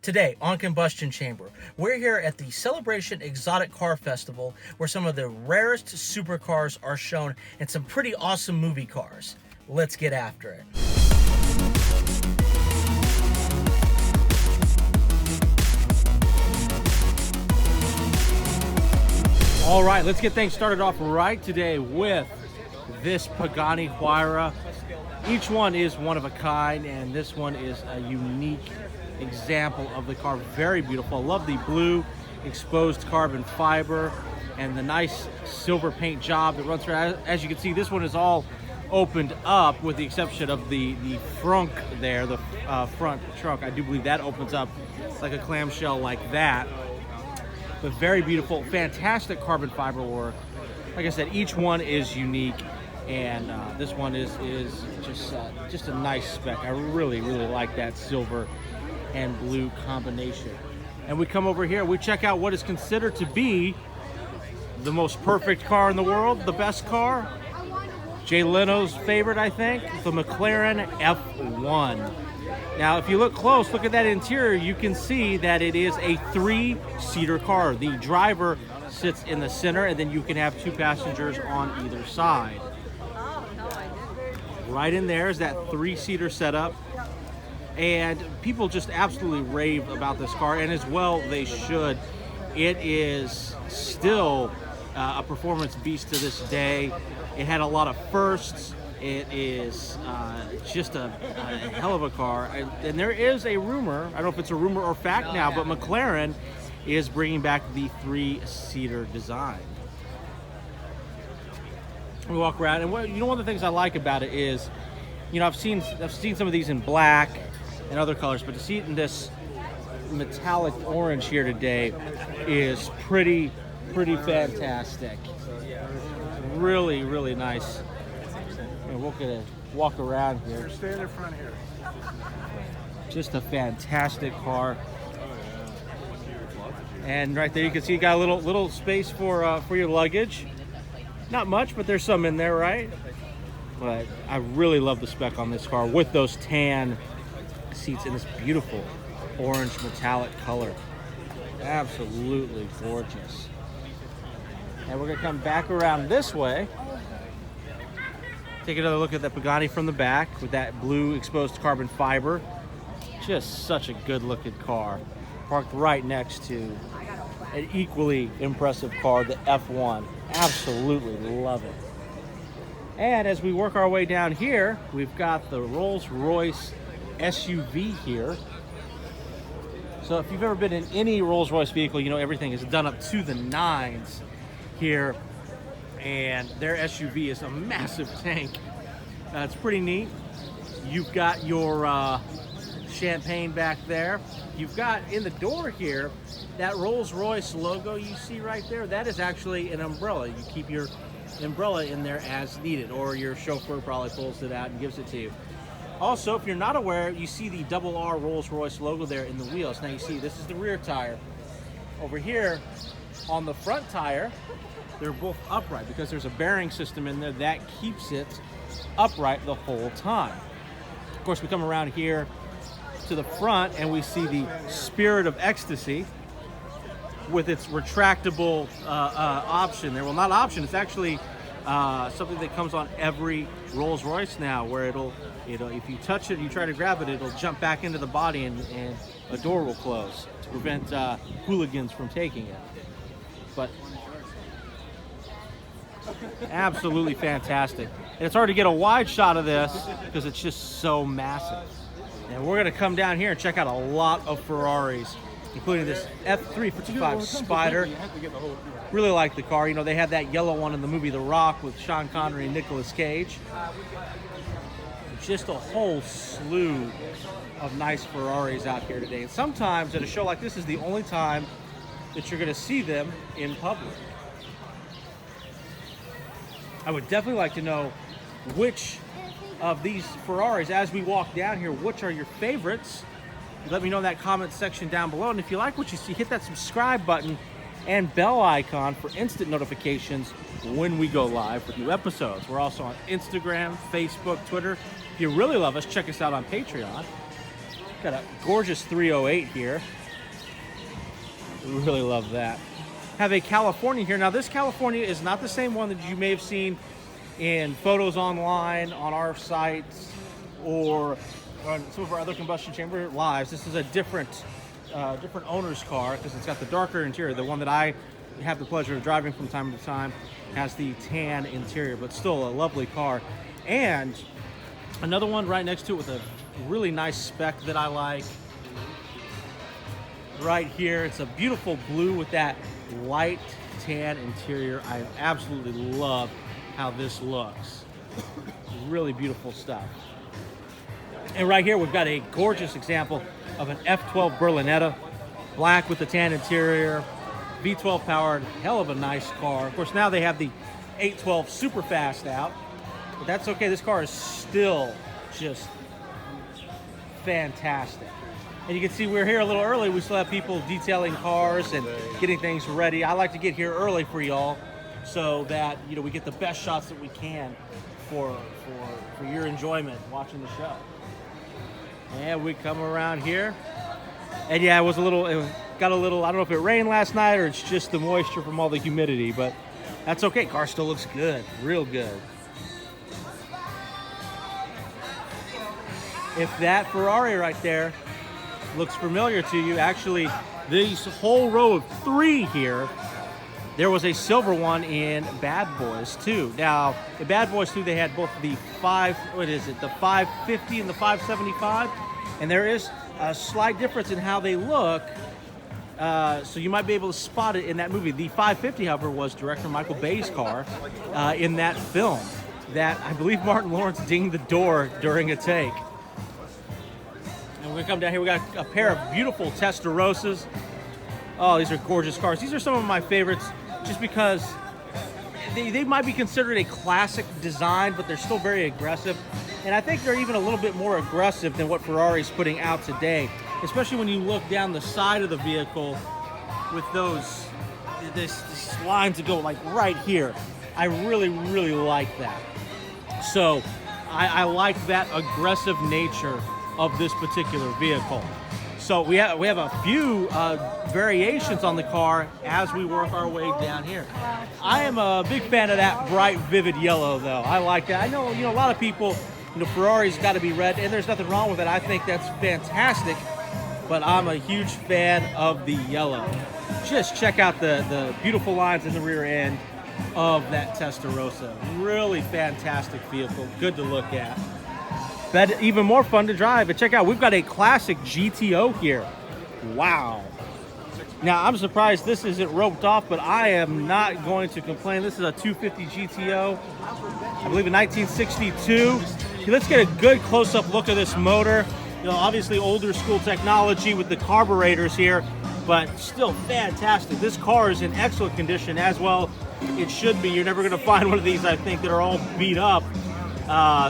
Today on Combustion Chamber, we're here at the Celebration Exotic Car Festival where some of the rarest supercars are shown and some pretty awesome movie cars. Let's get after it. All right, let's get things started off right today with this Pagani Huayra. Each one is one of a kind, and this one is a unique example of the car. Very beautiful. I love the blue exposed carbon fiber and the nice silver paint job that runs through. As you can see, this one is all opened up with the exception of the frunk there, the front trunk. I do believe that opens up like a clamshell like that. But very beautiful, fantastic carbon fiber work. Like I said, each one is unique, and this one is just a nice spec. I really like that silver and blue combination. And we come over here, we check out what is considered to be the most perfect car in the world, the best car. Jay Leno's favorite, I think, the Mclaren F1. Now, if you look close, look at that interior, you can see that it is a 3-seater car. The driver sits in the center, and then you can have 2 passengers on either side. Right in there is that 3-seater setup. And people just absolutely rave about this car, and as well they should. It is still a performance beast to this day. It had a lot of firsts. It is just a hell of a car. And there is a rumor, I don't know if it's a rumor or fact now, but McLaren is bringing back the 3-seater design. We walk around, and one of the things I like about it is, I've seen some of these in black and other colors, but to see it in this metallic orange here today is pretty fantastic. Really nice. And we're gonna walk around here. Stay in the front here. Just a fantastic car. And right there you can see you got a little space for your luggage. Not much, but there's some in there, right? But I really love the spec on this car with those tan seats in this beautiful orange metallic color. Absolutely gorgeous. And we're gonna come back around this way. Take another look at the Pagani from the back with that blue exposed carbon fiber. Just such a good looking car. Parked right next to an equally impressive car, the F1. Absolutely love it. And as we work our way down here, we've got the Rolls-Royce SUV here. So if you've ever been in any Rolls-Royce vehicle, everything is done up to the nines here. And their SUV is a massive tank. It's pretty neat. You've got your champagne back there. You've got in the door here, that Rolls-Royce logo you see right there, that is actually an umbrella. You keep your umbrella in there as needed, or your chauffeur probably pulls it out and gives it to you. Also, if you're not aware, you see the double R Rolls-Royce logo there in the wheels. Now you see this is the rear tire. Over here on the front tire, they're both upright because there's a bearing system in there that keeps it upright the whole time. Of course, we come around here to the front and we see the Spirit of Ecstasy with its retractable option there. Well, not option, it's actually something that comes on every Rolls-Royce now, where it'll if you touch it, you try to grab it, it'll jump back into the body and a door will close to prevent hooligans from taking it. But absolutely fantastic. And it's hard to get a wide shot of this because it's just so massive. And we're going to come down here and check out a lot of Ferraris, including this F355 Spyder. Really like the car. They had that yellow one in the movie The Rock with Sean Connery and Nicolas Cage. Just a whole slew of nice Ferraris out here today. And sometimes at a show like this is the only time that you're going to see them in public. I would definitely like to know which of these Ferraris, as we walk down here, which are your favorites. Let me know in that comment section down below. And if you like what you see, hit that subscribe button and bell icon for instant notifications when we go live with new episodes. We're also on Instagram, Facebook, Twitter. If you really love us, check us out on Patreon. Got a gorgeous 308 here. Really love that. Have a California here. Now this California is not the same one that you may have seen in photos online on our sites or on some of our other combustion chamber lives. This is a different owner's car because it's got the darker interior. The one that I have the pleasure of driving from time to time has the tan interior, but still a lovely car. And another one right next to it with a really nice spec that I like. Right here, it's a beautiful blue with that light tan interior. I absolutely love how this looks. Really beautiful stuff. And right here, we've got a gorgeous example of an F12 Berlinetta, black with the tan interior, V12 powered, hell of a nice car. Of course, now they have the 812 Superfast out, but that's okay. This car is still just fantastic. And you can see we're here a little early. We still have people detailing cars and getting things ready. I like to get here early for y'all so that, you know, we get the best shots that we can for your enjoyment watching the show. And we come around here. And yeah, it got a little, I don't know if it rained last night or it's just the moisture from all the humidity, but that's okay. Car still looks good, real good. If that Ferrari right there looks familiar to you, actually, this whole row of three here, there was a silver one in Bad Boys 2. Now, in Bad Boys 2, they had both the 550 and the 575, and there is a slight difference in how they look, so you might be able to spot it in that movie. The 550, however, was director Michael Bay's car in that film that I believe Martin Lawrence dinged the door during a take. And we're gonna come down here, we got a pair of beautiful Testarossas. Oh, these are gorgeous cars. These are some of my favorites just because they might be considered a classic design, but they're still very aggressive. And I think they're even a little bit more aggressive than what Ferrari's putting out today, especially when you look down the side of the vehicle with this lines that go like right here. I really, really like that. So I like that aggressive nature of this particular vehicle. So we have a few variations on the car as we work our way down here. I am a big fan of that bright, vivid yellow, though. I like that. I know, a lot of people, Ferrari's got to be red, and there's nothing wrong with it. I think that's fantastic, but I'm a huge fan of the yellow. Just check out the beautiful lines in the rear end of that Testarossa. Really fantastic vehicle, good to look at. But even more fun to drive. And check out, we've got a classic GTO here. Wow. Now, I'm surprised this isn't roped off, but I am not going to complain. This is a 250 GTO, I believe in 1962. Let's get a good close-up look at this motor. Obviously older school technology with the carburetors here, but still fantastic. This car is in excellent condition as well. It should be. You're never going to find one of these, I think, that are all beat up.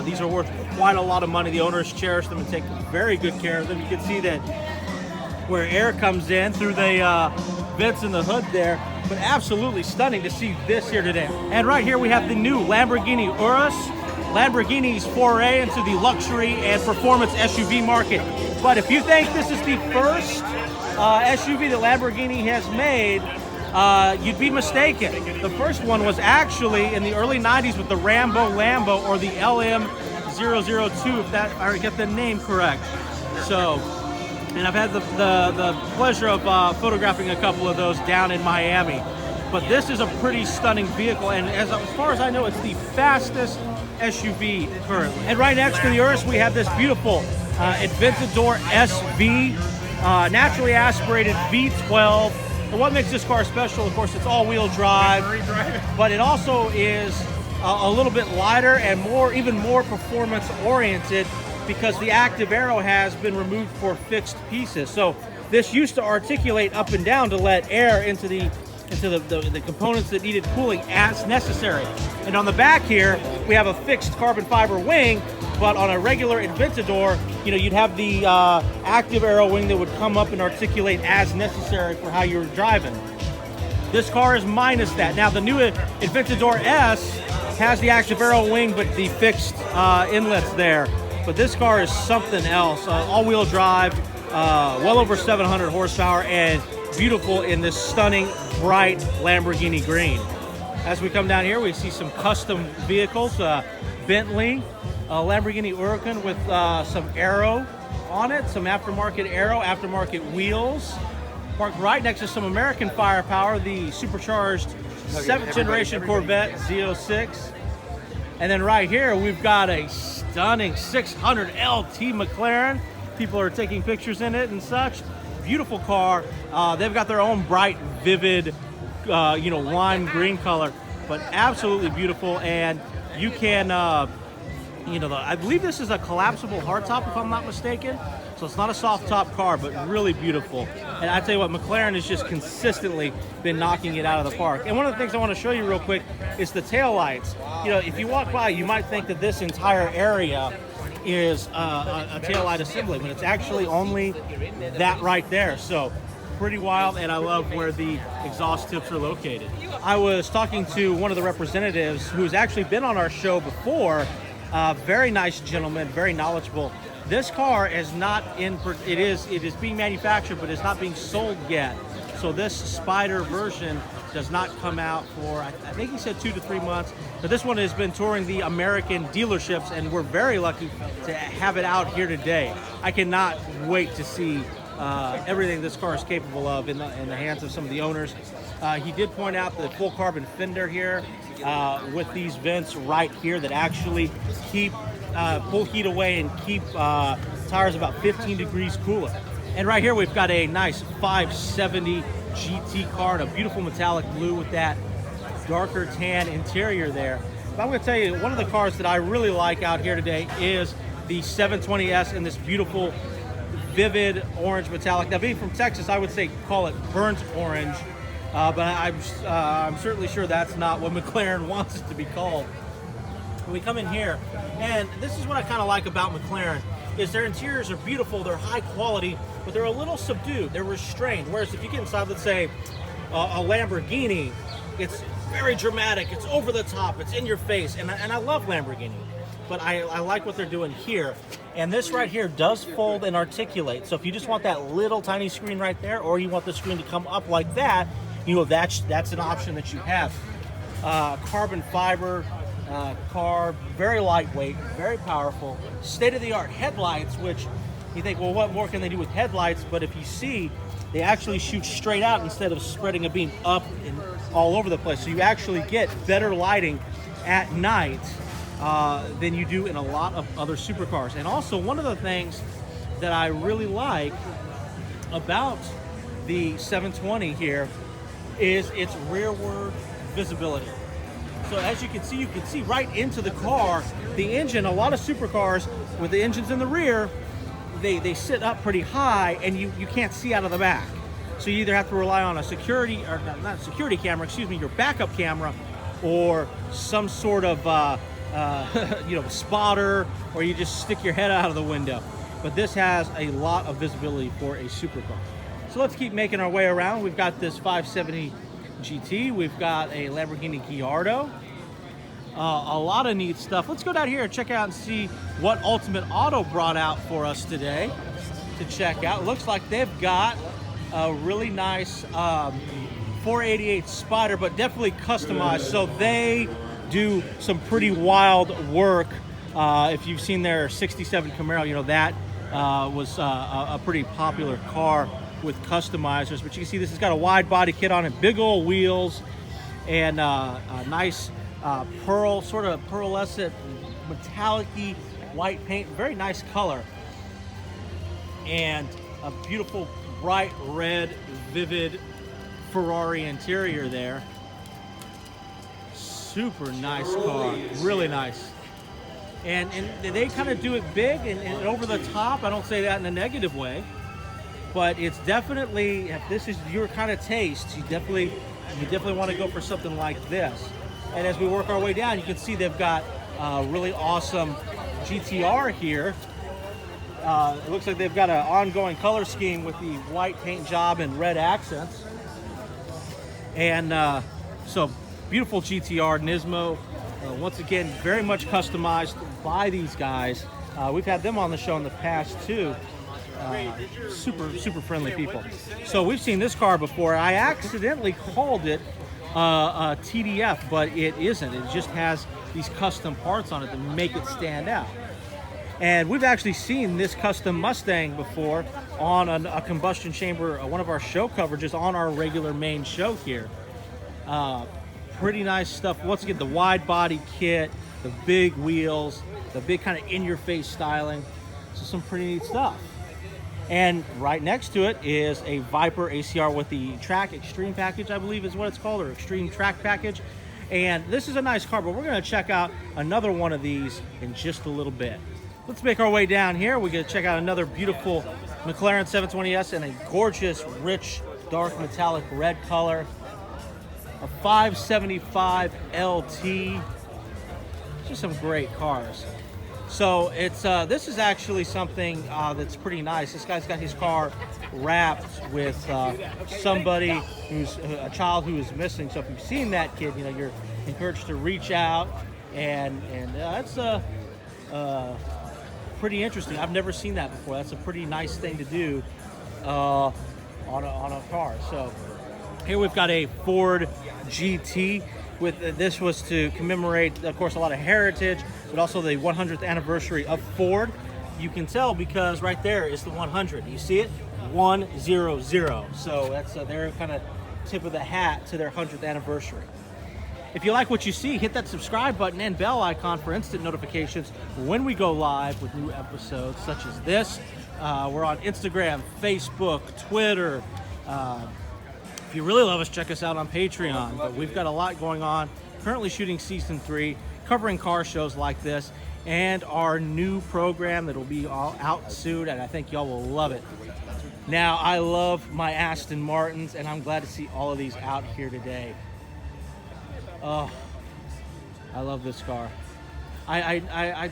These are worth quite a lot of money. The owners cherish them and take very good care of them. You can see that where air comes in through the vents in the hood there, but absolutely stunning to see this here today. And right here we have the new Lamborghini Urus, Lamborghini's foray into the luxury and performance SUV market. But if you think this is the first SUV that Lamborghini has made, you'd be mistaken. The first one was actually in the early 90s with the Lambo or the LM002, if I get the name correct. So, and I've had the pleasure of photographing a couple of those down in Miami. But this is a pretty stunning vehicle, and as far as I know, it's the fastest SUV currently. And right next to the Urus, we have this beautiful Aventador SV, naturally aspirated V12. And what makes this car special, of course, it's all-wheel drive, but it also is a little bit lighter and even more performance-oriented because the active aero has been removed for fixed pieces. So this used to articulate up and down to let air into the components that needed cooling as necessary. And on the back here, we have a fixed carbon fiber wing, but on a regular Aventador, you'd have the active aero wing that would come up and articulate as necessary for how you're driving. This car is minus that. Now, the new Aventador S has the active aero wing, but the fixed inlets there. but this car is something else. All-wheel drive, well over 700 horsepower, and beautiful in this stunning, bright Lamborghini green. As we come down here, we see some custom vehicles, Bentley, Lamborghini Huracan with some aero on it, some aftermarket aero, aftermarket wheels. Parked right next to some American firepower, the supercharged 7th generation Corvette Zo6. And then right here, we've got a stunning 600 LT McLaren. People are taking pictures in it and such. Beautiful car. They've got their own bright, vivid, lime green color, but absolutely beautiful. And you can, I believe this is a collapsible hardtop, if I'm not mistaken. So it's not a soft top car, but really beautiful. And I tell you what, McLaren has just consistently been knocking it out of the park. And one of the things I want to show you real quick is the taillights. If you walk by, you might think that this entire area is a taillight assembly, but it's actually only that right there. So pretty wild, and I love where the exhaust tips are located. I was talking to one of the representatives who's actually been on our show before. Very nice gentleman, very knowledgeable. This car is not in, it is being manufactured, but it's not being sold yet. So this Spyder version does not come out for, I think he said 2 to 3 months. But this one has been touring the American dealerships, and we're very lucky to have it out here today. I cannot wait to see everything this car is capable of in the hands of some of the owners. He did point out the full carbon fender here with these vents right here that actually keep pull heat away and keep tires about 15 degrees cooler. And right here we've got a nice 570 GT car in a beautiful metallic blue with that darker tan interior there. But I'm going to tell you, one of the cars that I really like out here today is the 720S in this beautiful vivid orange metallic. Now, being from Texas, I would say call it burnt orange, but I'm certainly sure that's not what McLaren wants it to be called. We come in here, and this is what I kind of like about McLaren, is their interiors are beautiful, they're high quality, but they're a little subdued, they're restrained. Whereas if you get inside, let's say, a Lamborghini, it's very dramatic, it's over the top, it's in your face, and I love Lamborghini, but I like what they're doing here. And this right here does fold and articulate, so if you just want that little tiny screen right there, or you want the screen to come up like that, that's an option that you have. Carbon fiber car, very lightweight, very powerful, state-of-the-art headlights, which you think, well, what more can they do with headlights? But if you see, they actually shoot straight out instead of spreading a beam up and all over the place. So you actually get better lighting at night than you do in a lot of other supercars. And also, one of the things that I really like about the 720 here is its rearward visibility. So as you can see right into the car. The engine, a lot of supercars with the engines in the rear, they sit up pretty high and you can't see out of the back. So you either have to rely on a security, or not security camera, excuse me, your backup camera, or some sort of spotter, or you just stick your head out of the window. But this has a lot of visibility for a supercar. So let's keep making our way around. We've got this 570 GT. We've got a Lamborghini Diablo. A lot of neat stuff. Let's go down here and check out and see what Ultimate Auto brought out for us today to check out. It looks like they've got a really nice 488 Spyder, but definitely customized. So they do some pretty wild work. If you've seen their 67 Camaro, that was a pretty popular car with customizers. But you can see this has got a wide body kit on it, big old wheels, and a nice sort of pearlescent, metallic-y white paint. Very nice color. And a beautiful, bright red, vivid Ferrari interior there. Super nice car, really nice. And they kind of do it big and over the top. I don't say that in a negative way, but it's definitely, if this is your kind of taste, you definitely want to go for something like this. And as we work our way down, you can see they've got a really awesome GTR here. It looks like they've got an ongoing color scheme with the white paint job and red accents. And so beautiful GTR Nismo. Once again, very much customized by these guys. We've had them on the show in the past too. Super friendly people. So we've seen this car before. I accidentally called it a TDF, but it isn't. It just has these custom parts on it that make it stand out. And we've actually seen this custom Mustang before on a combustion chamber, one of our show coverages on our regular main show here. Pretty nice stuff. Once again, the wide body kit, the big wheels, the big kind of in-your-face styling. So some pretty neat stuff. And right next to it is a Viper ACR with the Track Extreme package, I believe is what it's called, or Extreme Track package. And this is a nice car, but we're going to check out another one of these in just a little bit. Let's make our way down here. We're going to check out another beautiful McLaren 720S in a gorgeous, rich, dark metallic red color. A 575 LT. Just some great cars. So it's this is actually something that's pretty nice. This guy's got his car wrapped with somebody who's a child who is missing. So if you've seen that kid, you know, you're encouraged to reach out, and that's pretty interesting. I've never seen that before. That's a pretty nice thing to do on a car. So here we've got a Ford GT. This was to commemorate, of course, a lot of heritage, but also the 100th anniversary of Ford. You can tell because right there is the 100. You see it? 100. So that's their kind of tip of the hat to their 100th anniversary. If you like what you see, hit that subscribe button and bell icon for instant notifications when we go live with new episodes such as this. We're on Instagram, Facebook, Twitter. If you really love us, check us out on Patreon. But we've got a lot going on. Currently shooting season 3, covering car shows like this, and our new program that will be all out soon, and I think y'all will love it. Now, I love my Aston Martins, and I'm glad to see all of these out here today. Oh, I love this car. I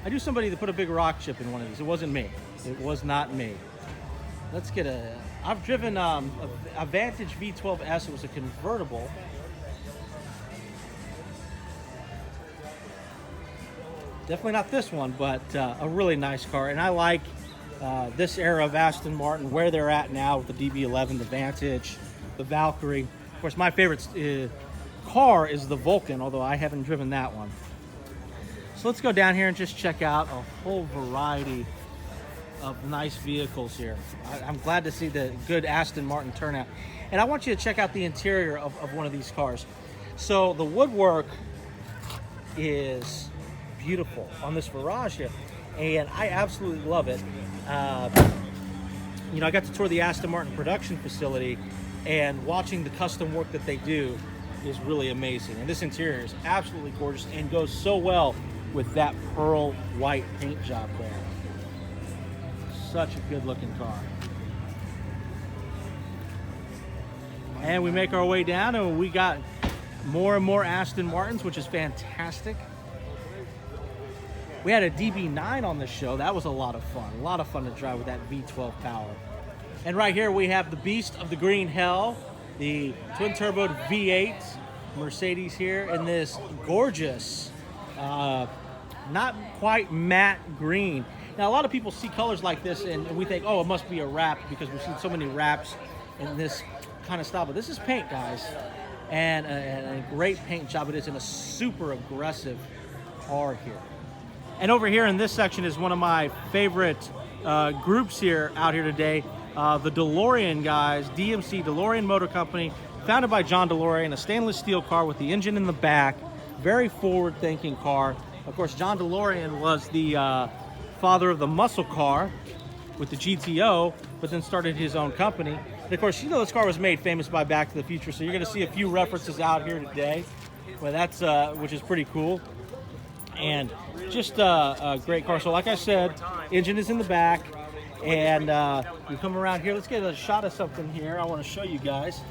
knew somebody that put a big rock chip in one of these. It wasn't me. It was not me. Let's get I've driven a Vantage V12S. It was a convertible. Definitely not this one, but a really nice car. And I like this era of Aston Martin, where they're at now with the DB11, the Vantage, the Valkyrie. Of course, my favorite car is the Vulcan, although I haven't driven that one. So let's go down here and just check out a whole variety of nice vehicles here. I'm glad to see the good Aston Martin turnout. And I want you to check out the interior of one of these cars. So the woodwork is beautiful on this Virage here, and I absolutely love it. You know, I got to tour the Aston Martin production facility, and watching the custom work that they do is really amazing. And this interior is absolutely gorgeous and goes so well with that pearl white paint job there. Such a good looking car. And we make our way down, and we got more and more Aston Martins, which is fantastic. We had a DB9 on this show. That was a lot of fun. A lot of fun to drive with that V12 power. And right here we have the beast of the green hell, the twin-turbo V8 Mercedes here in this gorgeous, not quite matte green. Now, a lot of people see colors like this and we think, oh, it must be a wrap because we've seen so many wraps in this kind of style. But this is paint, guys, and a great paint job it is in a super aggressive car here. And over here in this section is one of my favorite groups here out here today, the Delorean guys, DMC, Delorean Motor Company, founded by John Delorean, a stainless steel car with the engine in the back, very forward-thinking car. Of course, John Delorean was the father of the muscle car with the GTO, but then started his own company. And of course, you know this car was made famous by Back to the Future, so you're going to see a few references out here today, well, that's which is pretty cool. And just a great car. So like I said, engine is in the back, and you come around here. Let's get a shot of something here. I want to show you guys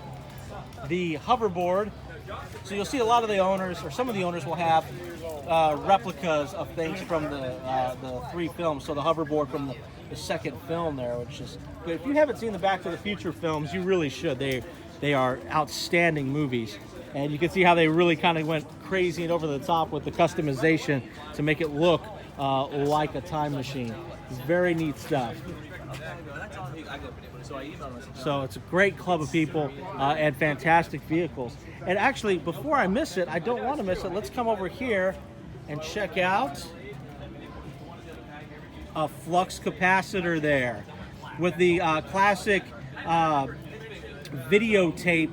the hoverboard. So you'll see a lot of the owners, or some of the owners, will have replicas of things from the 3 films. So the hoverboard from the second film there, which is good. If you haven't seen the Back to the Future films, you really should. They are outstanding movies. And you can see how they really kind of went crazy and over the top with the customization to make it look like a time machine. Very neat stuff. So it's a great club of people and fantastic vehicles. And actually, before I miss it, I don't want to miss it. Let's come over here and check out a flux capacitor there with the classic videotape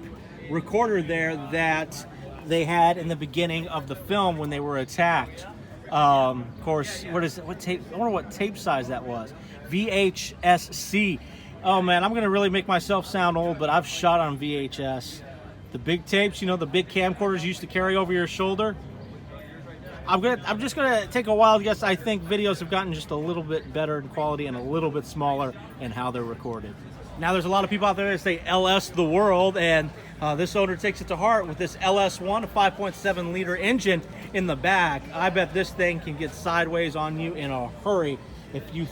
recorder there that they had in the beginning of the film when they were attacked. Of course, what tape? I wonder what tape size that was. VHS-C. Oh man, I'm gonna really make myself sound old, but I've shot on VHS. The big tapes, you know, the big camcorders you used to carry over your shoulder. I'm just gonna take a wild guess. I think videos have gotten just a little bit better in quality and a little bit smaller in how they're recorded. Now there's a lot of people out there that say LS the world, and this owner takes it to heart with this LS1, a 5.7 liter engine in the back. I bet this thing can get sideways on you in a hurry if you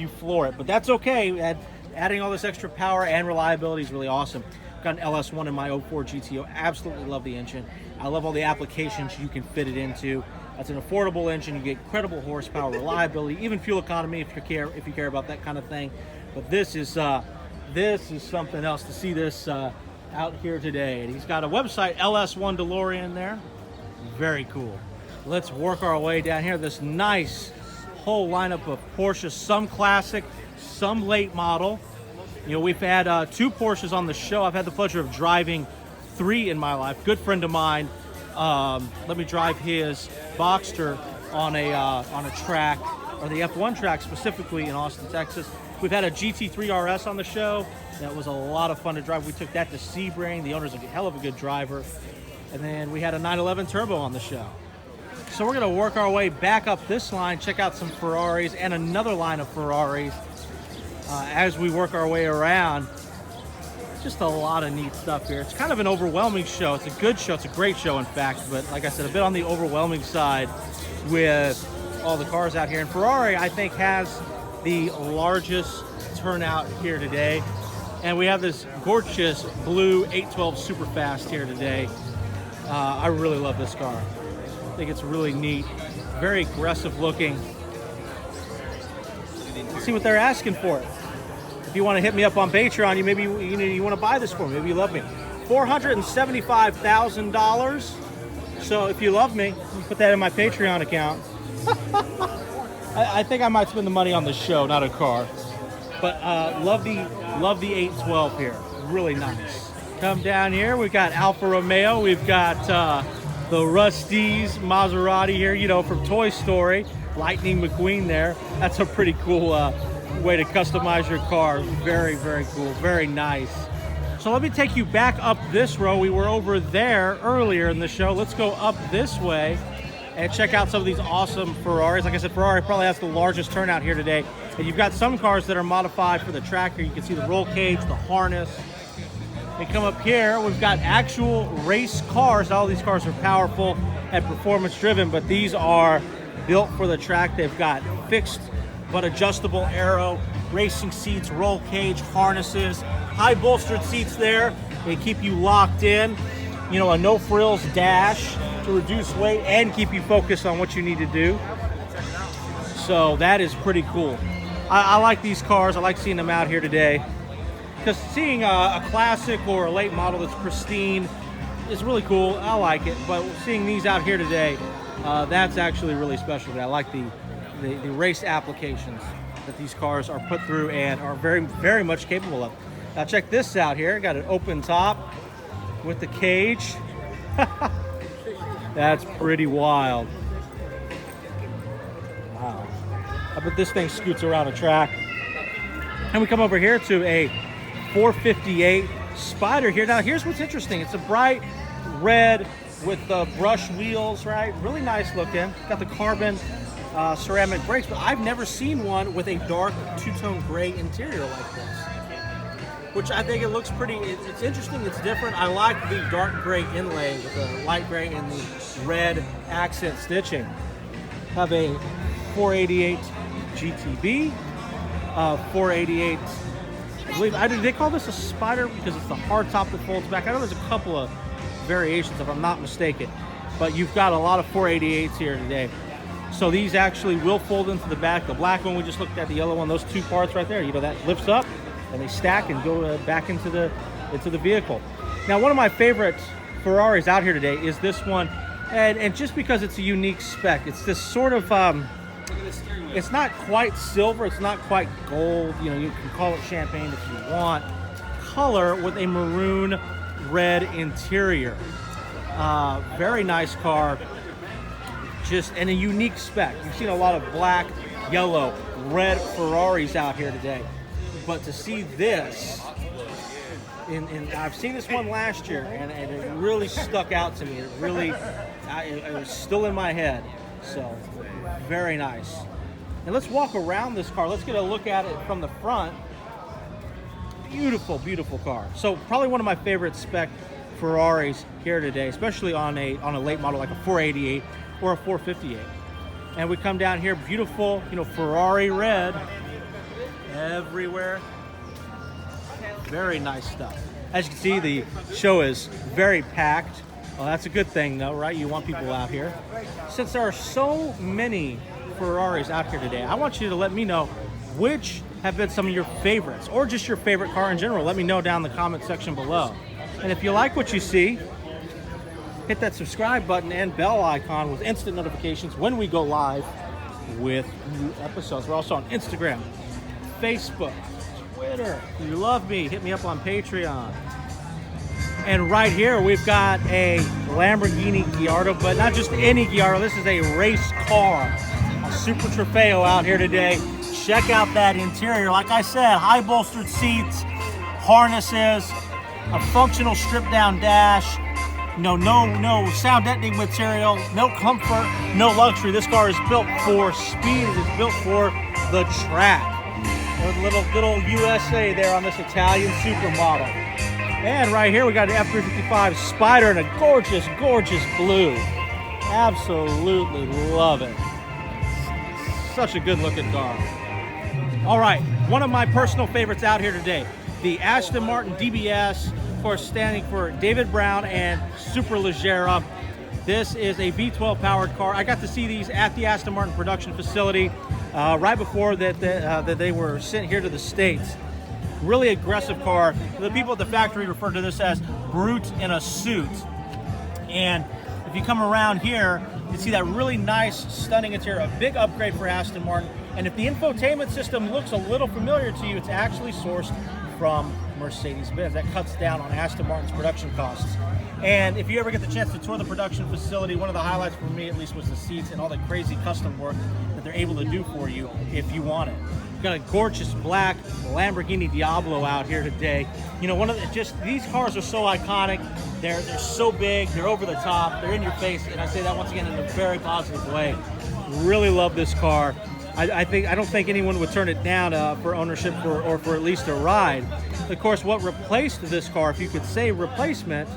floor it, but that's okay. Adding all this extra power and reliability is really awesome. Got an LS1 in my 04 GTO. Absolutely love the engine. I love all the applications you can fit it into. That's an affordable engine. You get incredible horsepower, reliability, even fuel economy if you care about that kind of thing. But this is something else to see this out here today. And he's got a website, LS1 Delorean there. Very cool. Let's work our way down here. This nice whole lineup of Porsches, some classic, some late model. You know, we've had 2 Porsches on the show. I've had the pleasure of driving 3 in my life. Good friend of mine let me drive his Boxster on a track, or the F1 track specifically in Austin, Texas. We've had a GT3 RS on the show. That was a lot of fun to drive. We took that to Sebring. The owner's a hell of a good driver. And then we had a 911 Turbo on the show. So we're going to work our way back up this line, check out some Ferraris and another line of Ferraris as we work our way around. Just a lot of neat stuff here. It's kind of an overwhelming show. It's a good show. It's a great show, in fact. But like I said, a bit on the overwhelming side with all the cars out here. And Ferrari, I think, has the largest turnout here today. And we have this gorgeous blue 812 Superfast here today. I really love this car. I think it's really neat. Very aggressive looking. Let's see what they're asking for it. If you want to hit me up on Patreon, you want to buy this for me. Maybe you love me. $475,000. So if you love me, put that in my Patreon account. I think I might spend the money on the show, not a car. But love the 812 here. Really nice. Come down here. We've got Alfa Romeo. We've got the Rust-eze Maserati here, you know, from Toy Story. Lightning McQueen there. That's a pretty cool way to customize your car. Very, very cool. Very nice. So let me take you back up this row. We were over there earlier in the show. Let's go up this way and check out some of these awesome Ferraris. Like I said, Ferrari probably has the largest turnout here today. And you've got some cars that are modified for the track here. You can see the roll cage, the harness. We come up here, we've got actual race cars. All these cars are powerful and performance driven, but these are built for the track. They've got fixed but adjustable aero, racing seats, roll cage, harnesses, high bolstered seats there. They keep you locked in. You know, a no frills dash to reduce weight and keep you focused on what you need to do. So that is pretty cool. I like these cars. I like seeing them out here today. Because seeing a classic or a late model that's pristine is really cool. I like it. But seeing these out here today, that's actually really special. I like the race applications that these cars are put through and are very, very much capable of. Now check this out here. Got an open top with the cage. That's pretty wild. Wow. I bet this thing scoots around a track. And we come over here to a 458 Spyder here. Now here's what's interesting. It's a bright red with the brush wheels, right? Really nice looking. Got the carbon ceramic brakes, but I've never seen one with a dark two-tone gray interior like this, which I think it looks pretty, it's interesting, it's different. I like the dark gray inlay with the light gray and the red accent stitching. Have a 488 GTB, 488, I believe, do they call this a Spyder because it's the hard top that folds back? I know there's a couple of variations if I'm not mistaken, but you've got a lot of 488s here today. So these actually will fold into the back. The black one we just looked at, the yellow one, those two parts right there, you know, that lifts up and they stack and go back into the vehicle. Now, one of my favorite Ferraris out here today is this one, and just because it's a unique spec, it's this sort of it's not quite silver, it's not quite gold, you know, you can call it champagne if you want, color with a maroon red interior. Very nice car, just and a unique spec. You've seen a lot of black, yellow, red Ferraris out here today, but to see this, and I've seen this one last year, and it really stuck out to me. It really, it was still in my head. So, very nice. And let's walk around this car. Let's get a look at it from the front. Beautiful, beautiful car. So, probably one of my favorite spec Ferraris here today, especially on a late model like a 488 or a 458. And we come down here, beautiful, you know, Ferrari red everywhere. Very nice stuff. As you can see, the show is very packed. Well, that's a good thing though, right? You want people out here. Since there are so many Ferraris out here today, I want you to let me know which have been some of your favorites, or just your favorite car in general. Let me know down in the comment section below. And if you like what you see, hit that subscribe button and bell icon with instant notifications when we go live with new episodes. We're also on Instagram, Facebook, Twitter. If you love me, hit me up on Patreon. And right here, we've got a Lamborghini Gallardo, but not just any Gallardo. This is a race car, a Super Trofeo out here today. Check out that interior. Like I said, high bolstered seats, harnesses, a functional stripped-down dash. No sound deadening material, no comfort, no luxury. This car is built for speed. It is built for the track. Little USA there on this Italian supermodel. And right here we got an F355 Spyder in a gorgeous, gorgeous blue. Absolutely love it. Such a good looking car. All right, one of my personal favorites out here today, the Aston Martin Dbs, of course standing for David Brown and Superleggera. This is a V12 powered car. I got to see these at the Aston Martin production facility right before that they were sent here to the States. Really aggressive car. The people at the factory refer to this as brute in a suit. And if you come around here, you see that really nice, stunning interior, a big upgrade for Aston Martin. And if the infotainment system looks a little familiar to you, it's actually sourced from Mercedes-Benz. That cuts down on Aston Martin's production costs. And if you ever get the chance to tour the production facility, one of the highlights for me at least was the seats and all the crazy custom work that they're able to do for you if you want it. We've got a gorgeous black Lamborghini Diablo out here today. You know, these cars are so iconic. They're so big, they're over the top, they're in your face, and I say that once again in a very positive way. Really love this car. I don't think anyone would turn it down for ownership or for at least a ride. Of course, what replaced this car, if you could say replacement,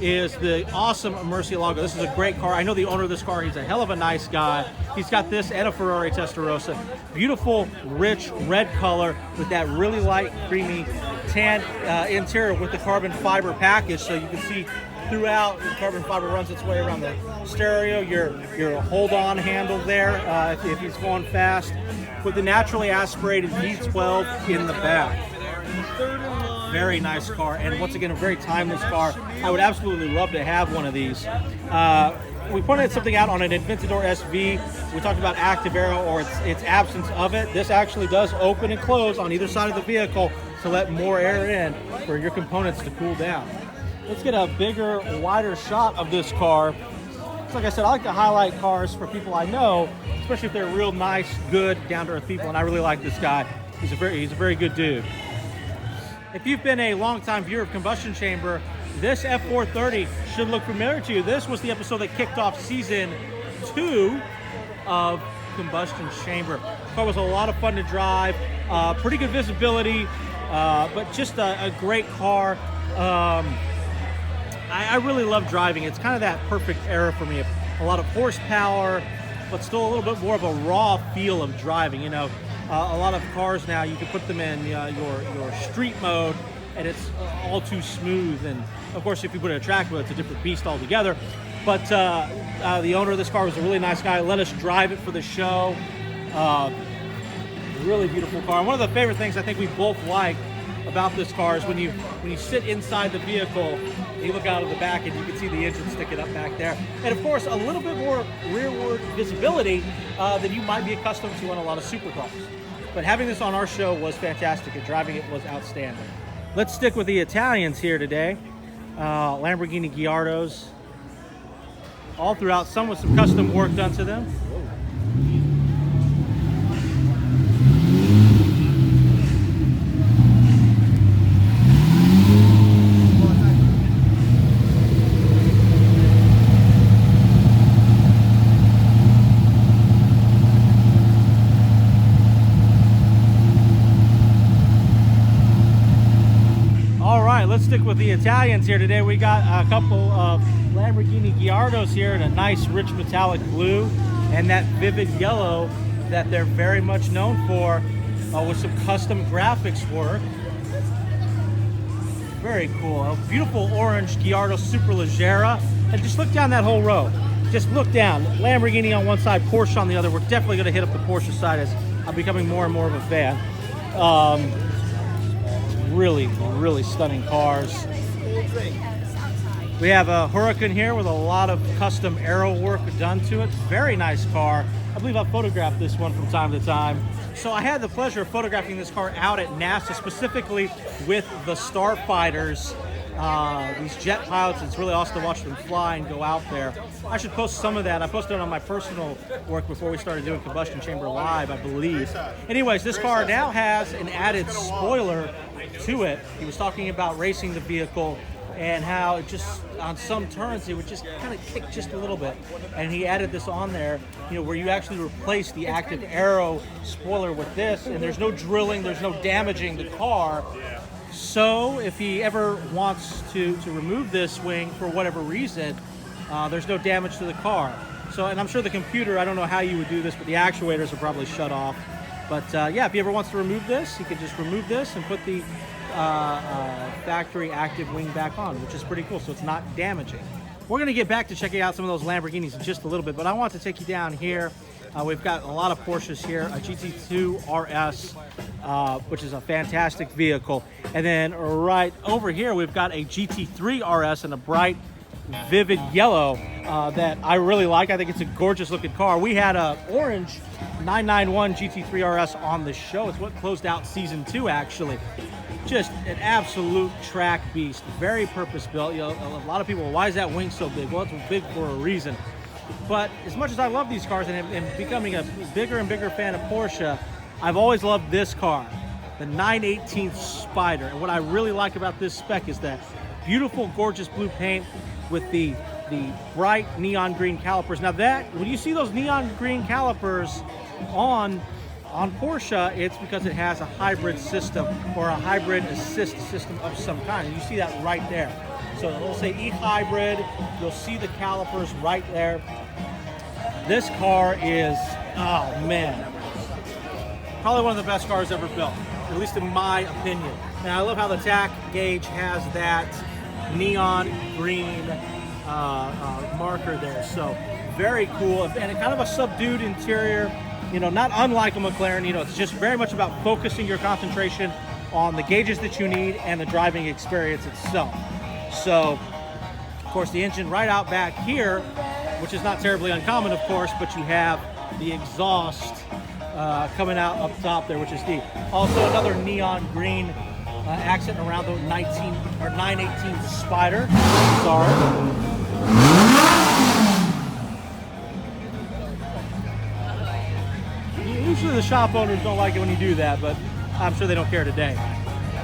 is the awesome Murcielago. This is a great car. I know the owner of this car. He's a hell of a nice guy. He's got this and a Ferrari Testarossa. Beautiful, rich red color with that really light, creamy tan interior with the carbon fiber package. So you can see throughout, the carbon fiber runs its way around the stereo, your hold-on handle there if he's going fast, with the naturally aspirated V12 in the back. Very nice car, and once again, a very timeless car. I would absolutely love to have one of these. We pointed something out on an Aventador SV. We talked about active aero or its absence of it. This actually does open and close on either side of the vehicle to let more air in for your components to cool down. Let's get a bigger, wider shot of this car. So like I said, I like to highlight cars for people I know, especially if they're real nice, good, down-to-earth people, and I really like this guy. He's a very good dude. If you've been a long-time viewer of Combustion Chamber, this F430 should look familiar to you. This was the episode that kicked off season 2 of Combustion Chamber. The car was a lot of fun to drive, pretty good visibility, but just a great car. I really love driving. It's kind of that perfect era for me. A lot of horsepower, but still a little bit more of a raw feel of driving. You know, a lot of cars now, you can put them in your street mode, and it's all too smooth. And of course, if you put it in a track wheel, it's a different beast altogether. But the owner of this car was a really nice guy. Let us drive it for the show. Really beautiful car. And one of the favorite things I think we both like about this car is when you sit inside the vehicle, and you look out of the back and you can see the engine sticking up back there. And of course, a little bit more rearward visibility than you might be accustomed to on a lot of supercars. But having this on our show was fantastic, and driving it was outstanding. Let's stick with the Italians here today. Lamborghini Gallardos, all throughout, some with some custom work done to them. Let's stick with the Italians here today. We got a couple of Lamborghini Gallardos here in a nice rich metallic blue and that vivid yellow that they're very much known for, with some custom graphics work. Very cool. A beautiful orange Gallardo Superleggera. And just look down that whole row. Just look down. Lamborghini on one side, Porsche on the other. We're definitely going to hit up the Porsche side as I'm becoming more and more of a fan. Really stunning cars. We have a Huracan here with a lot of custom aero work done to it. Very nice car. I believe I've photographed this one from time to time. So I had the pleasure of photographing this car out at NASA, specifically with the Starfighters. These jet pilots, it's really awesome to watch them fly and go out there. I should post some of that. I posted it on my personal work before we started doing Combustion Chamber Live, I believe. Anyways, this car now has an added spoiler to it. He was talking about racing the vehicle and how it just, on some turns, it would just kind of kick just a little bit. And he added this on there, you know, where you actually replace the active aero spoiler with this, and there's no drilling, there's no damaging the car. So if he ever wants to remove this wing for whatever reason, there's no damage to the car. So, and I'm sure the computer, I don't know how you would do this, but the actuators are probably shut off. But yeah, if he ever wants to remove this, he could just remove this and put the factory active wing back on, which is pretty cool, so it's not damaging. We're going to get back to checking out some of those Lamborghinis in just a little bit, but I want to take you down here. We've got a lot of Porsches here, a GT2 RS, which is a fantastic vehicle. And then right over here, we've got a GT3 RS in a bright, vivid yellow that I really like. I think it's a gorgeous looking car. We had a orange 991 GT3 RS on the show. It's what closed out season 2, actually. Just an absolute track beast, very purpose built. You know, a lot of people, why is that wing so big? Well, it's big for a reason. But as much as I love these cars and am becoming a bigger and bigger fan of Porsche, I've always loved this car, the 918 Spyder. And what I really like about this spec is that beautiful, gorgeous blue paint with the bright neon green calipers. Now that, when you see those neon green calipers on Porsche, it's because it has a hybrid system or a hybrid assist system of some kind. And you see that right there. So it'll say e-hybrid. You'll see the calipers right there. This car is, oh man, probably one of the best cars ever built, at least in my opinion. And I love how the tack gauge has that neon green marker there. So very cool, and kind of a subdued interior. You know, not unlike a McLaren. You know, it's just very much about focusing your concentration on the gauges that you need and the driving experience itself. So, of course, the engine right out back here, which is not terribly uncommon, of course, but you have the exhaust coming out up top there, which is neat. Also, another neon green accent around the 918 Spyder. Sorry. Usually the shop owners don't like it when you do that, but I'm sure they don't care today.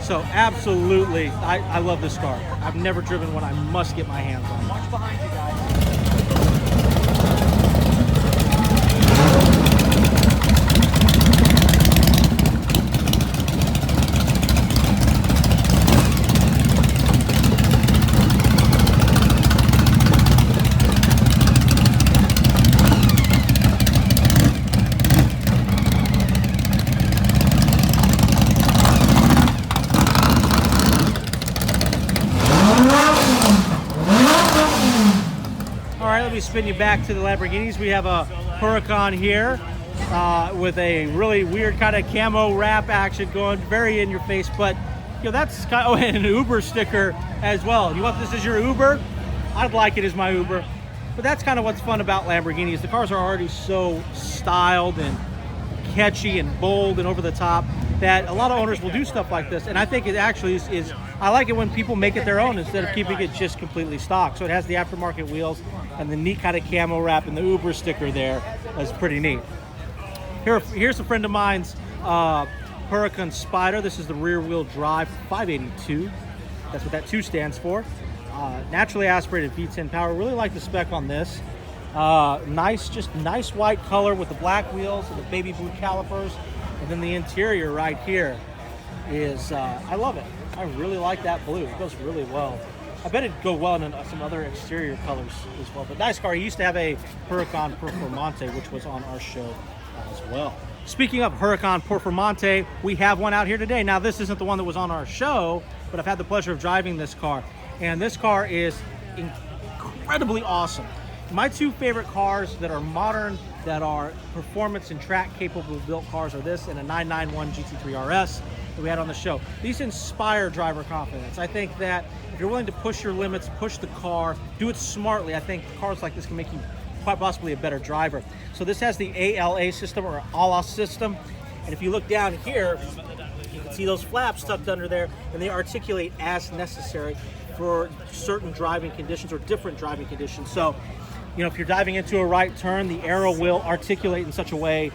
So absolutely, I love this car. I've never driven one. I must get my hands on. Watch behind you guys. let me spin you back to the Lamborghinis. We have a Huracan here with a really weird kind of camo wrap action going, very in your face, but that's kind of, and an Uber sticker as well. You want this as your Uber? I'd like it as my Uber. But that's kind of what's fun about Lamborghinis. The cars are already so styled and catchy and bold and over the top that a lot of owners will do stuff like this. And I think it actually is I like it when people make it their own instead of keeping it just completely stock. So it has the aftermarket wheels and the neat kind of camo wrap and the Uber sticker there. That's pretty neat. Here's a friend of mine's Huracan Spyder. This is the rear wheel drive 582. That's what that 2 stands for. Naturally aspirated V10 power. Really like the spec on this. Nice white color with the black wheels and the baby blue calipers. And then the interior right here is, I love it. I really like that blue. It goes really well. I bet it'd go well in some other exterior colors as well. But nice car. He used to have a Huracan Performante, which was on our show as well. Speaking of Huracan Performante, we have one out here today. Now, this isn't the one that was on our show, but I've had the pleasure of driving this car. And this car is incredibly awesome. My 2 favorite cars that are modern, that are performance and track capable built cars are this and a 991 GT3 RS that we had on the show. These inspire driver confidence. I think that if you're willing to push your limits, push the car, do it smartly, I think cars like this can make you quite possibly a better driver. So this has the ALA system or ALA system. And if you look down here, you can see those flaps tucked under there and they articulate as necessary for certain driving conditions or different driving conditions. So, if you're diving into a right turn, the arrow will articulate in such a way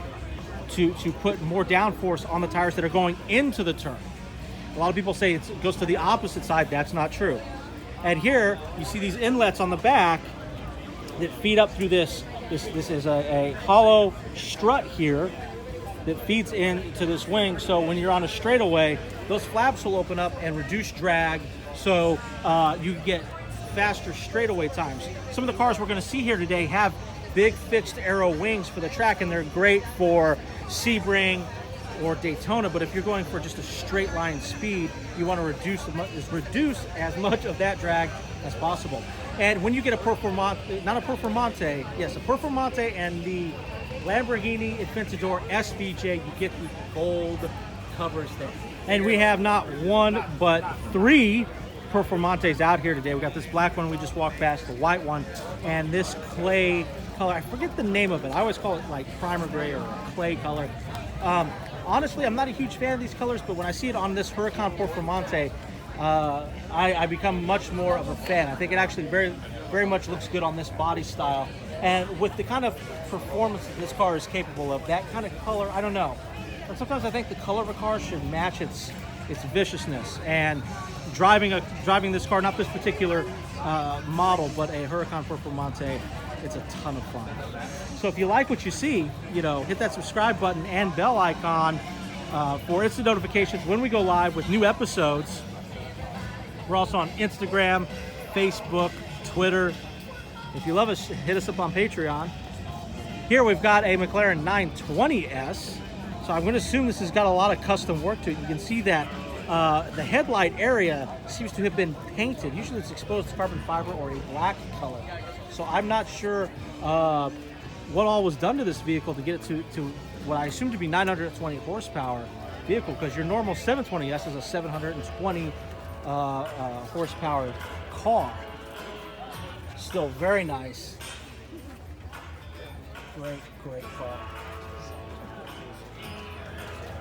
to put more downforce on the tires that are going into the turn. A lot of people say it goes to the opposite side. That's not true. And here, you see these inlets on the back that feed up through this. This is a hollow strut here that feeds into this wing. So when you're on a straightaway, those flaps will open up and reduce drag. So you get faster straightaway times. Some of the cars we're going to see here today have big fixed arrow wings for the track, and they're great for Sebring or Daytona. But if you're going for just a straight line speed, you want to reduce as much of that drag as possible. And when you get a Performante, not a Performante, yes, a Performante and the Lamborghini Aventador SVJ, you get the gold covers there. And we have not 1 but 3 Performantes out here today. We got this black one we just walked past, the white one, and this clay color. I forget the name of it. I always call it like primer gray or clay color. Honestly, I'm not a huge fan of these colors, but when I see it on this Huracan Performante, I become much more of a fan. I think it actually very, very much looks good on this body style. And with the kind of performance that this car is capable of, that kind of color, I don't know. And sometimes I think the color of a car should match its viciousness. And driving this car, not this particular model, but a Huracan Performante, it's a ton of fun. So if you like what you see, hit that subscribe button and bell icon for instant notifications when we go live with new episodes. We're also on Instagram, Facebook, Twitter. If you love us, hit us up on Patreon. Here we've got a McLaren 920S. So I'm going to assume this has got a lot of custom work to it. You can see that the headlight area seems to have been painted. Usually it's exposed to carbon fiber or a black color. So I'm not sure what all was done to this vehicle to get it to what I assume to be 920 horsepower vehicle, because your normal 720S is a 720 horsepower car. Still very nice. Great car.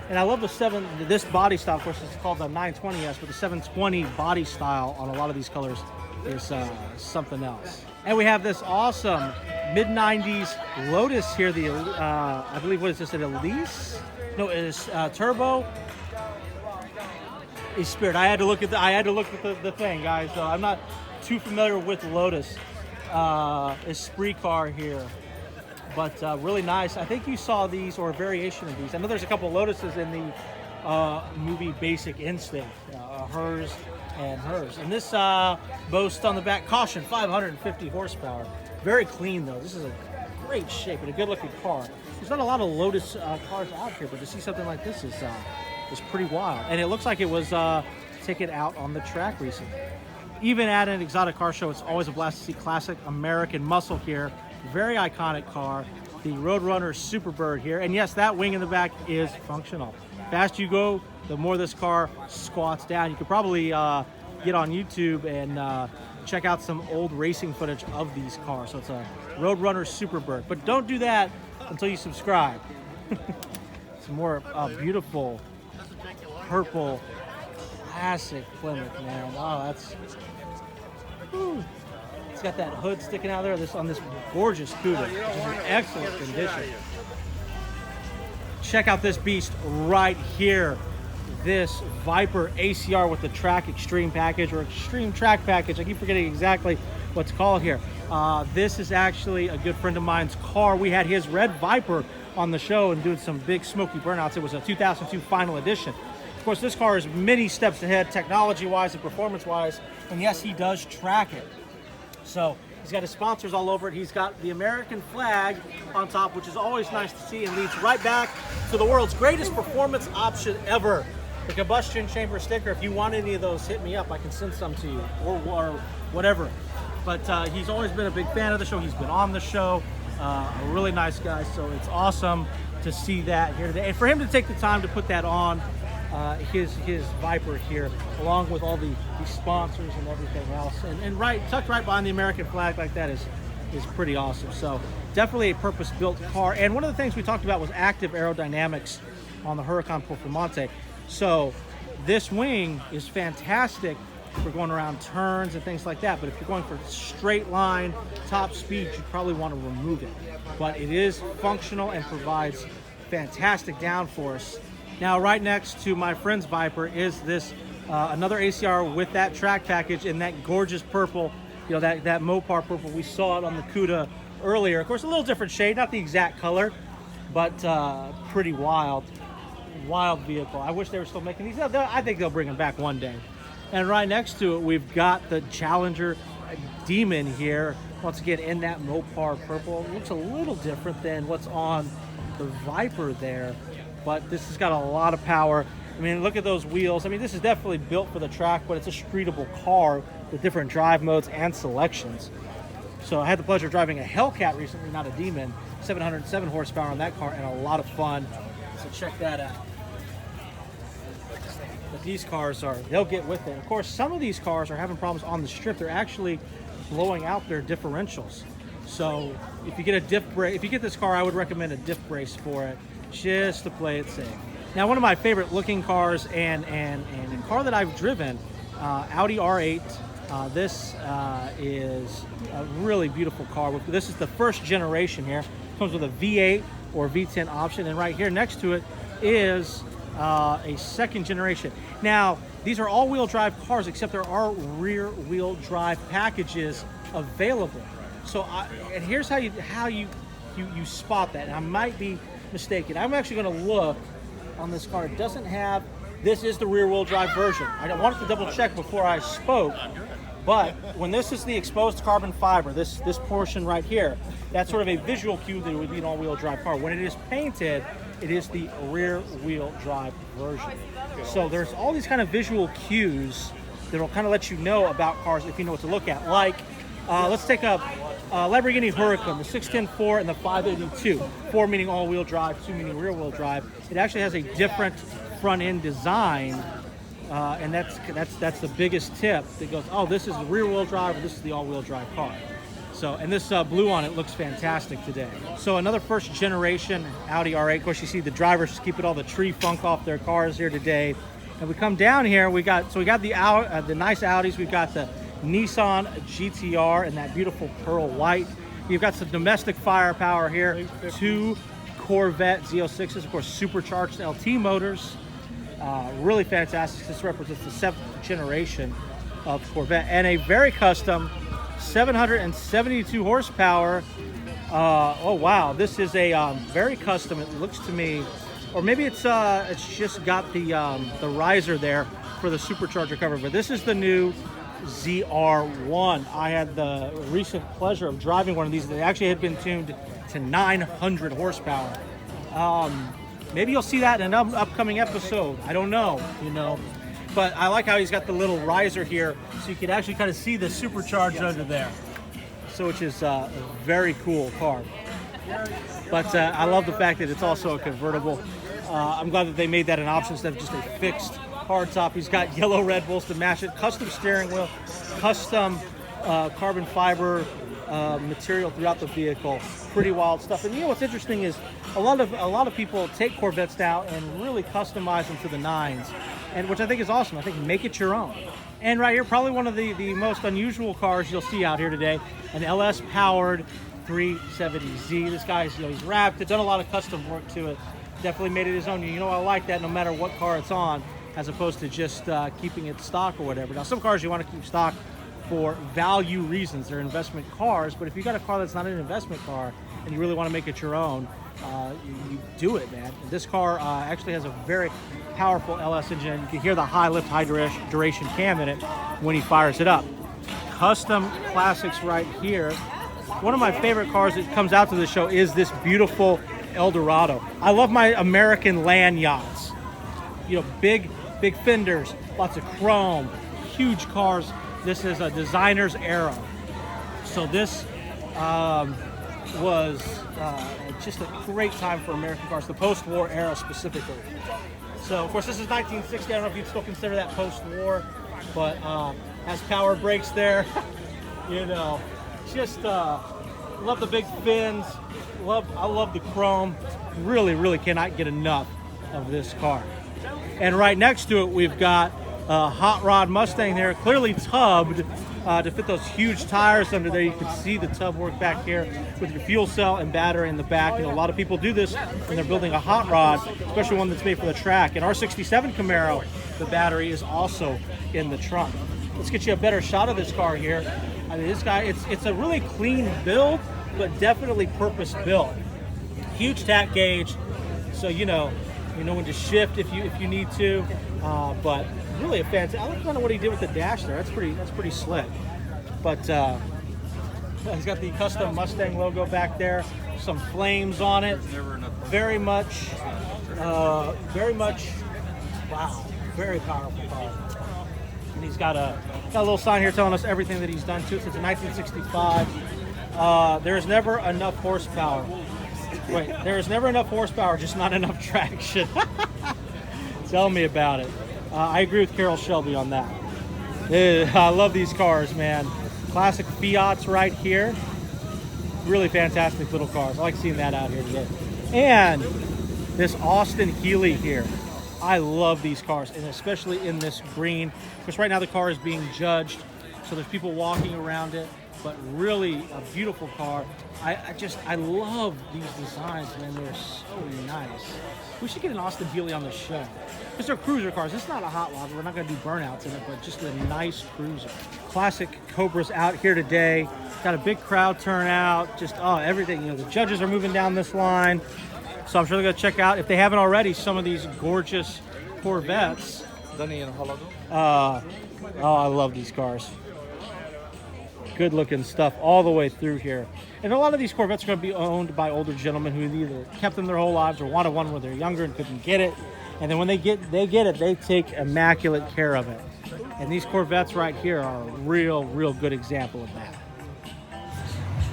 And I love this body style. Of course, it's called the 920S, but the 720 body style on a lot of these colors is something else. And we have this awesome mid-90s Lotus here. The I believe, what is this? An Elise? No, it is turbo. A Spirit. I had to look at the thing, guys. So I'm not too familiar with Lotus. Esprit car here. But really nice. I think you saw these, or a variation of these. I know there's a couple of Lotuses in the movie Basic Instinct, hers and hers. And this boasts on the back, caution, 550 horsepower. Very clean though. This is a great shape and a good looking car. There's not a lot of Lotus cars out here, but to see something like this is pretty wild. And it looks like it was taken out on the track recently. Even at an exotic car show, it's always a blast to see classic American muscle here. Very iconic car, the Roadrunner Superbird here. And yes, that wing in the back is functional. Faster you go, the more this car squats down. You could probably get on YouTube and check out some old racing footage of these cars. So it's a Roadrunner Superbird. But don't do that until you subscribe. Some more beautiful purple classic Plymouth, man. Wow, that's... Whew. It's got that hood sticking out there on this gorgeous Cuda, which is in excellent condition. Check out this beast right here. This Viper ACR with the Track Extreme package, or Extreme Track package. I keep forgetting exactly what's called here. This is actually a good friend of mine's car. We had his red Viper on the show and doing some big smoky burnouts. It was a 2002 final edition. Of course, this car is many steps ahead technology-wise and performance-wise, and yes, he does track it. So he's got his sponsors all over it. He's got the American flag on top, which is always nice to see, and leads right back to the world's greatest performance option ever, the combustion chamber sticker. If you want any of those, hit me up. I can send some to you, or whatever. But he's always been a big fan of the show. He's been on the show. A really nice guy, so it's awesome to see that here today. And for him to take the time to put that on his Viper here, along with all the sponsors and everything else, and tucked right behind the American flag like that is pretty awesome. So definitely a purpose-built car. And one of the things we talked about was active aerodynamics on the Huracan Performante. So this wing is fantastic for going around turns and things like that, but if you're going for straight line top speed, you probably want to remove it. But it is functional and provides fantastic downforce. Now, right next to my friend's Viper is this another ACR with that track package in that gorgeous purple, you know, that Mopar purple. We saw it on the Cuda earlier. Of course, a little different shade, not the exact color, but pretty wild vehicle. I wish they were still making these. I think they'll bring them back one day. And right next to it, we've got the Challenger Demon here. Once again, in that Mopar purple. It looks a little different than what's on the Viper there, but this has got a lot of power. I mean, look at those wheels. I mean, this is definitely built for the track, but it's a streetable car with different drive modes and selections. So I had the pleasure of driving a Hellcat recently, not a Demon. 707 horsepower on that car and a lot of fun. So check that out. But these cars they'll get with it. Of course, some of these cars are having problems on the strip. They're actually blowing out their differentials. So if you get if you get this car, I would recommend a diff brace for it, just to play it safe. Now, one of my favorite looking cars and a car that I've driven, Audi R8. This is a really beautiful car. This is the first generation here. It comes with a V8 or V10 option, and right here next to it is a second generation. Now, these are all-wheel drive cars, except there are rear-wheel drive packages available. So, and here's how you spot that. And I might be mistaken. I'm actually going to look on this car. It doesn't have. This is the rear-wheel drive version. I wanted to double-check before I spoke. But when this is the exposed carbon fiber, this portion right here, that's sort of a visual cue that it would be an all-wheel drive car. When it is painted, it is the rear-wheel drive version. So there's all these kind of visual cues that will kind of let you know about cars if you know what to look at. Like, let's take a Lamborghini Huracan, the 610-4 and the 582. 4 meaning all-wheel drive, 2 meaning rear-wheel drive. It actually has a different front-end design. And that's the biggest tip that goes, oh, this is the rear-wheel drive, or this is the all-wheel drive car. So, and this blue on it looks fantastic today. So another first generation Audi R8. Of course, you see the drivers keeping all the tree funk off their cars here today. And we come down here, we got the nice Audis. We've got the Nissan GTR in that beautiful pearl white. You've got some domestic firepower here. 2 Corvette Z6s, of course, supercharged LT motors. Really fantastic. This represents the 7th generation of Corvette, and a very custom 772 horsepower. Oh wow, this is a very custom. It looks to me, or maybe it's just got the riser there for the supercharger cover. But this is the new ZR1. I had the recent pleasure of driving one of these. They actually had been tuned to 900 horsepower. Maybe you'll see that in an upcoming episode. I don't know, you know. But I like how he's got the little riser here, so you can actually kind of see the supercharged under there. So which is a very cool car. But I love the fact that it's also a convertible. I'm glad that they made that an option instead of just a fixed hardtop. He's got yellow Red Bulls to match it, custom steering wheel, custom carbon fiber material throughout the vehicle. Pretty wild stuff. And you know what's interesting is a lot of people take Corvettes now and really customize them to the nines, and which I think is awesome. I think make it your own. And right here, probably one of the most unusual cars you'll see out here today, an LS powered 370Z. This guy's, he's wrapped it, done a lot of custom work to it. Definitely made it his own. I like that no matter what car it's on, as opposed to just keeping it stock or whatever. Now, some cars you want to keep stock for value reasons. They're investment cars, but if you got a car that's not an investment car and you really want to make it your own, you do it, man. This car actually has a very powerful LS engine. You can hear the high lift, high duration cam in it when he fires it up. Custom classics right here. One of my favorite cars that comes out to the show is this beautiful Eldorado. I love my American land yachts. Big fenders, lots of chrome, huge cars. This is a designer's era. So this was just a great time for American cars, the post-war era specifically. So, of course, this is 1960. I don't know if you'd still consider that post-war, but has power brakes there. Just love the big fins. I love the chrome. Really cannot get enough of this car. And right next to it, we've got a hot rod Mustang there, clearly tubbed to fit those huge tires under there. You can see the tub work back here with your fuel cell and battery in the back. A lot of people do this when they're building a hot rod, especially one that's made for the track. In our 67 Camaro, the battery is also in the trunk. Let's get you a better shot of this car here. I mean, this guy, it's a really clean build, but definitely purpose built. Huge tack gauge, so you know when to shift if you need to. But really a fantastic. I like kind of what he did with the dash there. That's pretty slick. But he's got the custom Mustang logo back there. Some flames on it. Very much. Wow. Very powerful car. And he's got a little sign here telling us everything that he's done to it since 1965. There is never enough horsepower. Wait, there is never enough horsepower, just not enough traction. Tell me about it. I agree with Carol Shelby on that. I love these cars, man. Classic Fiats right here. Really fantastic little cars. I like seeing that out here today. And this Austin Healey here. I love these cars, and especially in this green, because right now the car is being judged, so there's people walking around it, but really a beautiful car. I love these designs, man. They're so nice. We should get an Austin Healey on the show, because they're cruiser cars. It's not a hot rod. We're not going to do burnouts in it, but just a nice cruiser. Classic Cobras out here today. Got a big crowd turnout. Just everything. The judges are moving down this line. So I'm sure they're going to check out, if they haven't already, some of these gorgeous Corvettes. I love these cars. Good looking stuff all the way through here. And a lot of these Corvettes are going to be owned by older gentlemen who either kept them their whole lives or wanted one when they're younger and couldn't get it. And then when they get it, they take immaculate care of it. And these Corvettes right here are a real good example of that.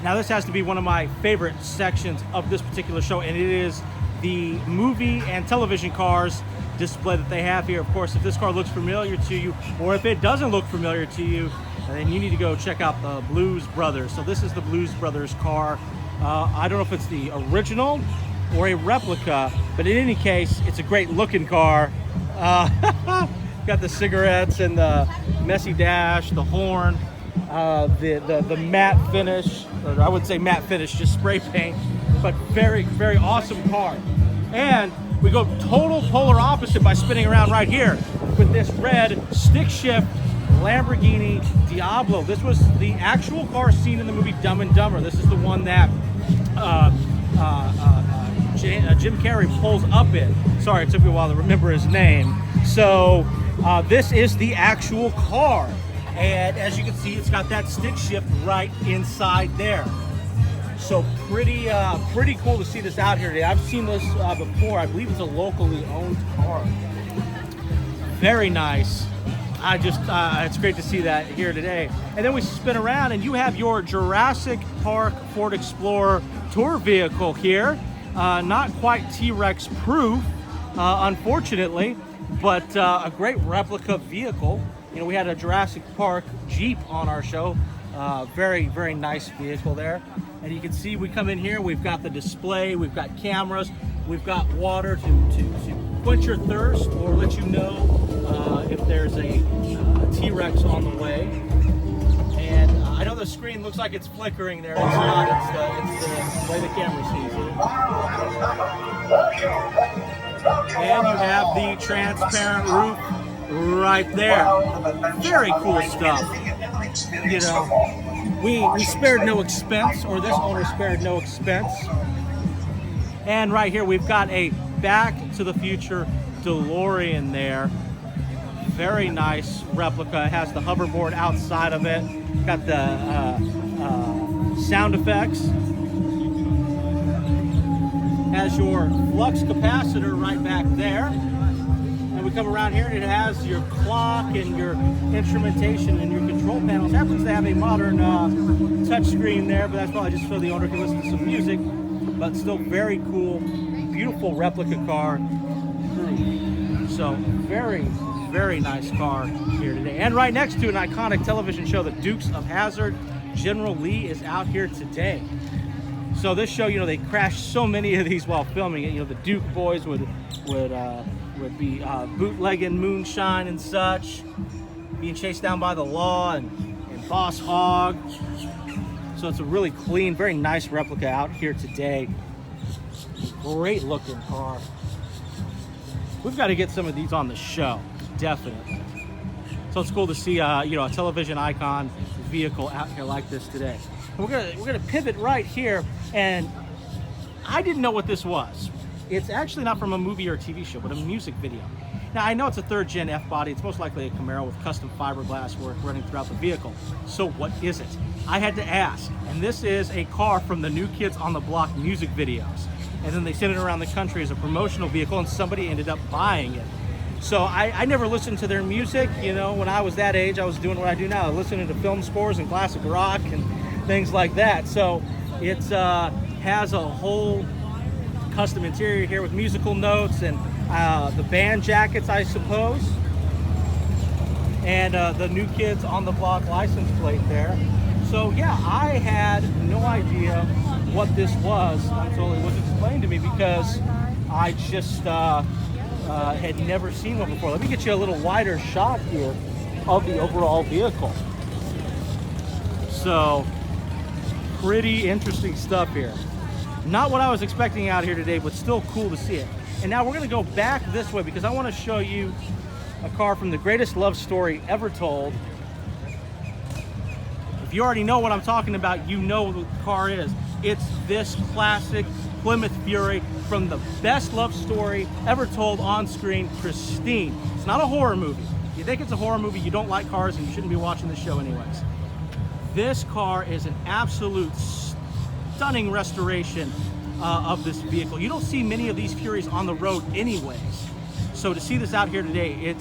Now this has to be one of my favorite sections of this particular show, and it is the movie and television cars display that they have here. Of course, if this car looks familiar to you, or if it doesn't look familiar to you, then you need to go check out the Blues Brothers. So this is the Blues Brothers car. I don't know if it's the original or a replica, but in any case, it's a great looking car. Got the cigarettes and the messy dash, the horn. The matte finish, or I wouldn't say matte finish, just spray paint, but very awesome car. And we go total polar opposite by spinning around right here with this red stick shift Lamborghini Diablo. This was the actual car seen in the movie Dumb and Dumber. This is the one that Jim Carrey pulls up in. Sorry, it took me a while to remember his name. So this is the actual car. And as you can see, it's got that stick shift right inside there. So pretty cool to see this out here today. I've seen this before. I believe it's a locally owned car. Very nice. it's great to see that here today. And then we spin around and you have your Jurassic Park Ford Explorer tour vehicle here. Not quite T-Rex proof, unfortunately, but a great replica vehicle. You know, we had a Jurassic Park Jeep on our show. Very, very nice vehicle there. And you can see we come in here, we've got the display, we've got cameras, we've got water to quench your thirst or let you know if there's a T-Rex on the way. And I know the screen looks like it's flickering there. It's not, it's the way the camera sees it. And you have the transparent roof right there. Very cool stuff. You know, we spared no expense, or this owner spared no expense. And right here we've got a Back to the Future DeLorean there. Very nice replica. It has the hoverboard outside of it. Got the sound effects. Has your flux capacitor right back there. And we come around here and it has your clock and your instrumentation and your control panels. Happens to have a modern touch screen there, but that's probably just so the owner can listen to some music. But still very cool, beautiful replica car. So very, very nice car here today. And right next to an iconic television show, the Dukes of Hazzard, General Lee is out here today. So this show, you know, they crashed so many of these while filming it. You know, the Duke boys would be bootlegging moonshine and such, being chased down by the law and Boss Hogg. So it's a really clean, very nice replica out here today. Great looking car. We've got to get some of these on the show, definitely. So it's cool to see, you know, a television icon vehicle out here like this today. And we're gonna pivot right here, and I didn't know what this was. It's actually not from a movie or a TV show, but a music video. Now, I know it's a third-gen F-body. It's most likely a Camaro with custom fiberglass work running throughout the vehicle. So what is it? I had to ask, and this is a car from the New Kids on the Block music videos. And then they sent it around the country as a promotional vehicle, and somebody ended up buying it. So I never listened to their music. You know, when I was that age, I was doing what I do now, listening to film scores and classic rock and things like that. So it has a whole custom interior here with musical notes and the band jackets, I suppose, and the New Kids on the Block license plate there. So yeah, I had no idea what this was until it was explained to me, because I just had never seen one before. Let me get you a little wider shot here of the overall vehicle. So pretty interesting stuff here. Not what I was expecting out here today, but still cool to see it. And now we're gonna go back this way because I wanna show you a car from the greatest love story ever told. If you already know what I'm talking about, you know what the car is. It's this classic Plymouth Fury from the best love story ever told on screen, Christine. It's not a horror movie. If you think it's a horror movie, you don't like cars and you shouldn't be watching this show anyways. This car is an absolute stunning restoration of this vehicle. You don't see many of these Furies on the road anyways. So to see this out here today,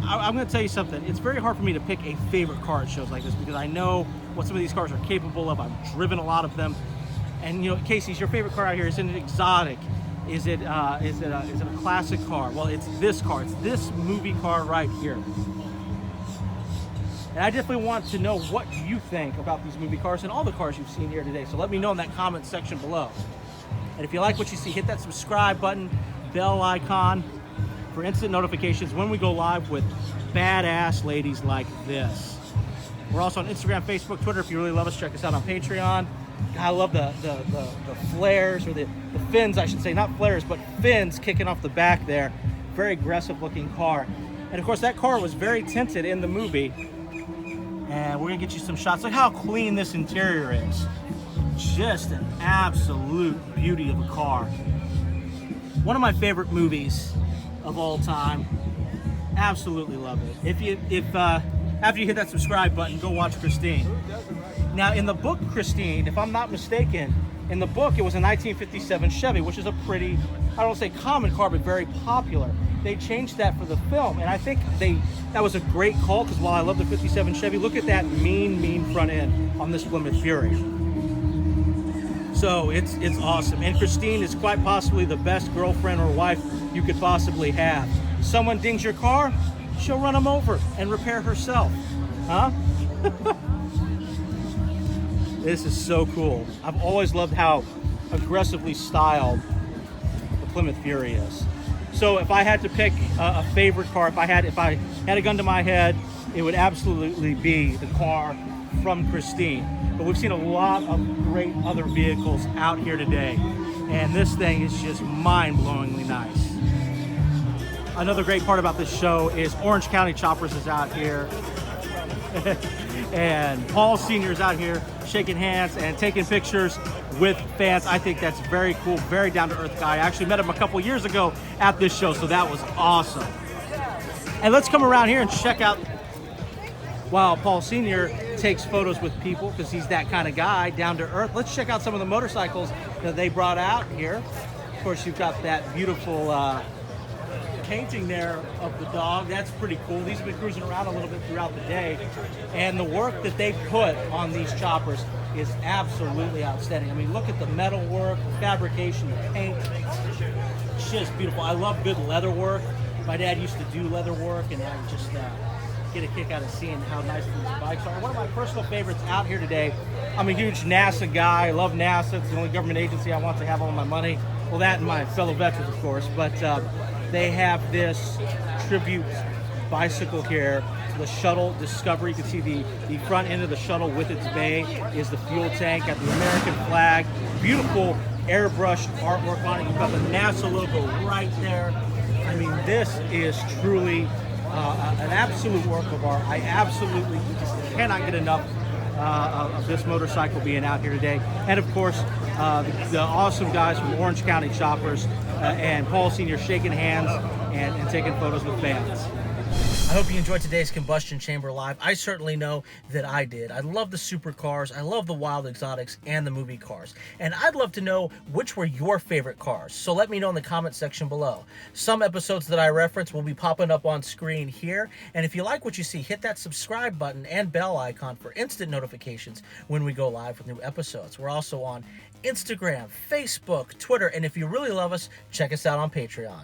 I'm gonna tell you something. It's very hard for me to pick a favorite car at shows like this because I know what some of these cars are capable of. I've driven a lot of them. And you know, Casey, is your favorite car out here? Is it an exotic? Is it a classic car? Well, it's this car. It's this movie car right here. And I definitely want to know what you think about these movie cars and all the cars you've seen here today. So let me know in that comment section below. And if you like what you see, hit that subscribe button, bell icon for instant notifications when we go live with badass ladies like this. We're also on Instagram, Facebook, Twitter. If you really love us, check us out on Patreon. I love the flares, or the fins, I should say, not flares, but fins kicking off the back there. Very aggressive looking car. And of course that car was very tinted in the movie. And we're gonna get you some shots. Look how clean this interior is. Just an absolute beauty of a car. One of my favorite movies of all time. Absolutely love it. If after you hit that subscribe button, go watch Christine. Now in the book Christine, if I'm not mistaken, In the book, it was a 1957 Chevy, which is a pretty, I don't say common car, but very popular. They changed that for the film, and I think that was a great call, because while I love the 57 Chevy, look at that mean front end on this Plymouth Fury. So it's awesome. And Christine is quite possibly the best girlfriend or wife you could possibly have. Someone dings your car, she'll run them over and repair herself. Huh? This is so cool. I've always loved how aggressively styled the Plymouth Fury is. So if I had to pick a favorite car, if I had a gun to my head, it would absolutely be the car from Christine. But we've seen a lot of great other vehicles out here today, and this thing is just mind-blowingly nice. Another great part about this show is Orange County Choppers is out here. And Paul Sr. is out here shaking hands and taking pictures with fans. I think that's very cool, very down-to-earth guy. I actually met him a couple years ago at this show, so that was awesome. And let's come around here and check out, while Paul Sr. takes photos with people, because he's that kind of guy, down-to-earth, let's check out some of the motorcycles that they brought out here. Of course, you've got that beautiful painting there of the dog. That's pretty cool. These have been cruising around a little bit throughout the day, and the work that they put on these choppers is absolutely outstanding. I mean, look at the metal work, the fabrication, the paint. It's just beautiful. I love good leather work. My dad used to do leather work, and I just get a kick out of seeing how nice these bikes are. One of my personal favorites out here today, I'm a huge NASA guy. I love NASA. It's the only government agency I want to have all my money. Well, that and my fellow veterans, of course, but they have this tribute bicycle here, the Shuttle Discovery. You can see the front end of the shuttle with its bay is the fuel tank, got the American flag, beautiful airbrushed artwork on it. You've got the NASA logo right there. I mean, this is truly an absolute work of art. I absolutely just cannot get enough of this motorcycle being out here today. And of course, the awesome guys from Orange County Choppers and Paul Sr. shaking hands and taking photos with fans. I hope you enjoyed today's Combustion Chamber Live. I certainly know that I did. I love the supercars, I love the wild exotics, and the movie cars. And I'd love to know which were your favorite cars, so let me know in the comment section below. Some episodes that I reference will be popping up on screen here, and if you like what you see, hit that subscribe button and bell icon for instant notifications when we go live with new episodes. We're also on Instagram, Facebook, Twitter, and if you really love us, check us out on Patreon.